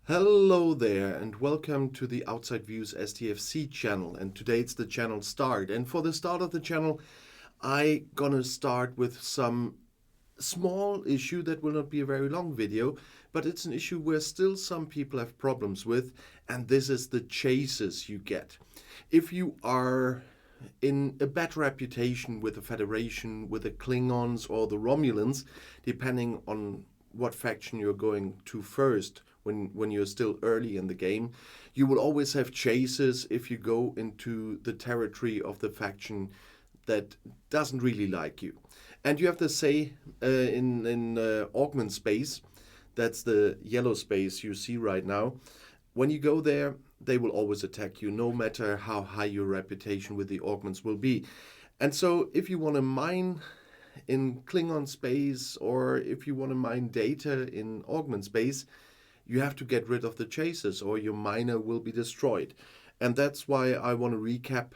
Hello there and welcome to the Outside Views STFC channel, and today it's the channel start. And for the start of the channel I gonna start with some small issue that will not be a very long video, but it's an issue where still some people have problems with, and this is the chases you get. If you are in a bad reputation with the Federation, with the Klingons or the Romulans, depending on what faction you're going to first, when you're still early in the game, you will always have chases if you go into the territory of the faction that doesn't really like you. And you have to say in Augment space, that's the yellow space you see right now, when you go there, they will always attack you, no matter how high your reputation with the augments will be. And so if you want to mine in Klingon space, or if you want to mine data in Augment space, you have to get rid of the chasers or your miner will be destroyed. And that's why I want to recap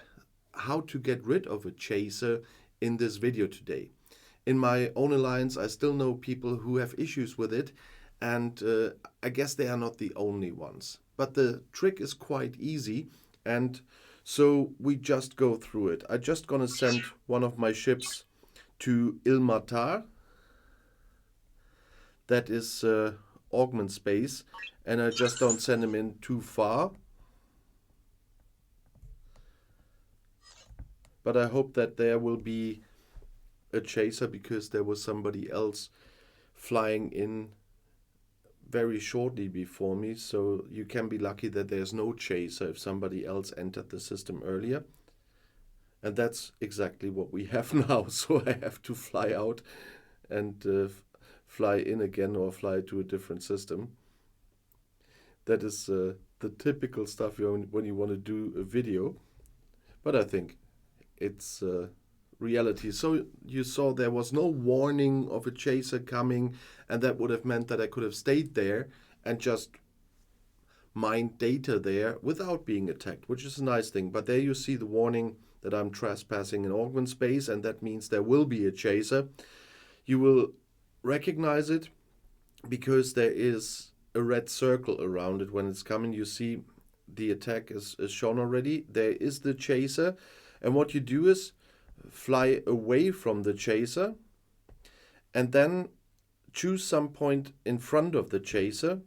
how to get rid of a chaser in this video today. In my own alliance, I still know people who have issues with it, and I guess they are not the only ones. But the trick is quite easy, and so we just go through it. I'm just gonna send one of my ships to Ilmatar. That is Augment space, and I just don't send him in too far. But I hope that there will be a chaser, because there was somebody else flying in very shortly before me, so you can be lucky that there's no chaser if somebody else entered the system earlier. And that's exactly what we have now, so I have to fly out and fly in again or fly to a different system. That is the typical stuff when you want to do a video, but I think it's reality. So you saw there was no warning of a chaser coming, and that would have meant that I could have stayed there and just mined data there without being attacked, which is a nice thing. But there you see the warning that I'm trespassing in Augment space, and that means there will be a chaser. You will recognize it because there is a red circle around it when it's coming. You see the attack is shown already. There is the chaser, and what you do is fly away from the chaser and then choose some point in front of the chaser,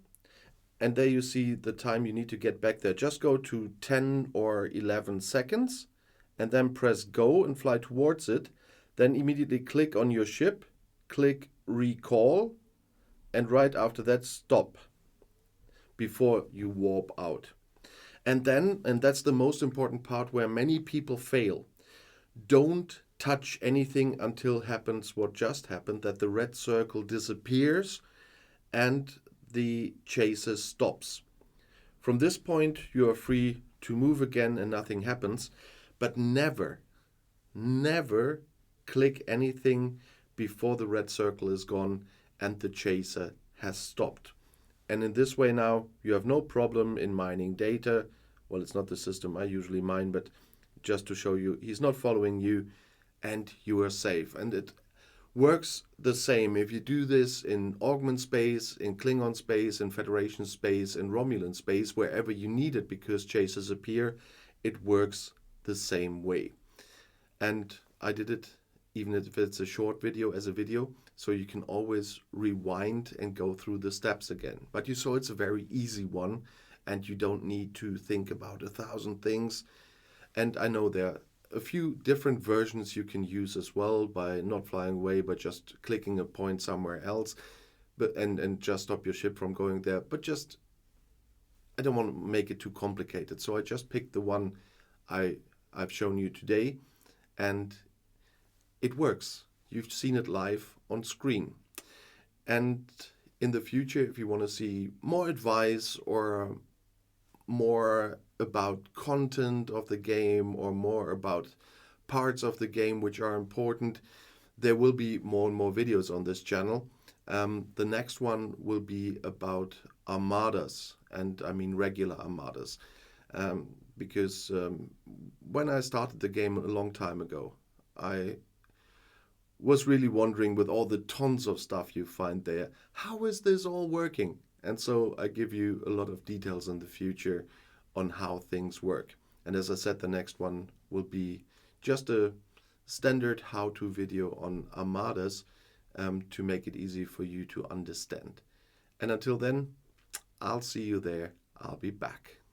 and there you see the time you need to get back there. Just go to 10 or 11 seconds and then press go and fly towards it. Then immediately click on your ship, click recall, and right after that stop before you warp out. And then, and that's the most important part where many people fail, don't touch anything until happens what just happened, that the red circle disappears and the chaser stops. From this point you are free to move again and nothing happens, but never click anything before the red circle is gone and the chaser has stopped. And in this way now you have no problem in mining data. Well, it's not the system I usually mine, but just to show you, he's not following you and you are safe. And it works the same if you do this in Augment space, in Klingon space, in Federation space, in Romulan space, wherever you need it, because chasers appear, it works the same way. And I did it even if it's a short video as a video, so you can always rewind and go through the steps again. But you saw it's a very easy one, and you don't need to think about 1,000 things. And I know there are a few different versions you can use as well, by not flying away but just clicking a point somewhere else, but and just stop your ship from going there. But just, I don't want to make it too complicated, so I just picked the one I've shown you today, and it works. You've seen it live on screen. And in the future, if you want to see more advice or more about content of the game or more about parts of the game which are important, there will be more and more videos on this channel. The next one will be about armadas, and I mean regular armadas, because when I started the game a long time ago, I was really wondering, with all the tons of stuff you find there, how is this all working? And so I give you a lot of details in the future on how things work. And as I said, the next one will be just a standard how-to video on armadas to make it easy for you to understand. And until then, I'll see you there. I'll be back.